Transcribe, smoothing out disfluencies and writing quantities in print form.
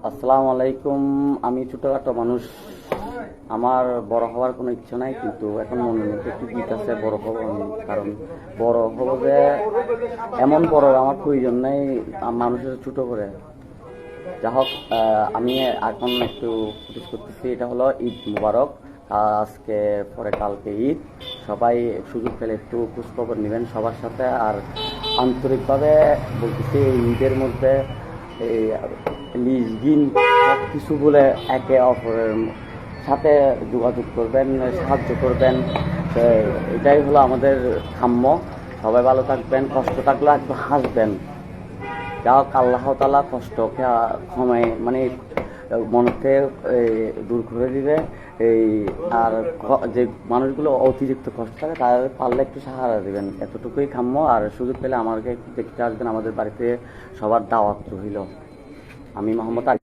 আসসালামু আলাইকুম। আমি ছোটখাটো মানুষ, আমার বড় হওয়ার কোনো ইচ্ছা নাই, কিন্তু এখন মনের মধ্যে একটু দিক আছে বড় হবো আমি। কারণ বড় হবো যে এমন বড় আমার প্রয়োজন নেই মানুষের ছোট করে। যা হোক, আমি এখন একটু ফুটেজ করতেছি। এটা হলো ঈদ মুবারক। আজকে পরে কালকে ঈদ। সবাই সুযোগ পেলে একটু খোঁজখবর নেবেন সবার সাথে। আর আন্তরিকভাবে বলতেছি, এই ঈদের মধ্যে এই লিজগিন সব কিছু বলে একে অপরের সাথে যোগাযোগ করবেন, সাহায্য করবেন। তো এটাই হলো আমাদের কাম্য। সবাই ভালো থাকবেন, কষ্ট থাকলে একটু হাসবেন। যা হোক, আল্লাহ তাআলা কষ্টকে ক্ষমায় মানে মনকে দূর করে দিবে। এই আর যে মানুষগুলো অতিরিক্ত কষ্ট থাকে তাদের পারলে একটু সাহায্য দিবেন, এতটুকুই কাম্য। আর সুযোগ পেলে আমাকে একটু দেখতে আসবেন আমাদের বাড়িতে। সবার দাওয়াত রইল। আমি মোহাম্মদ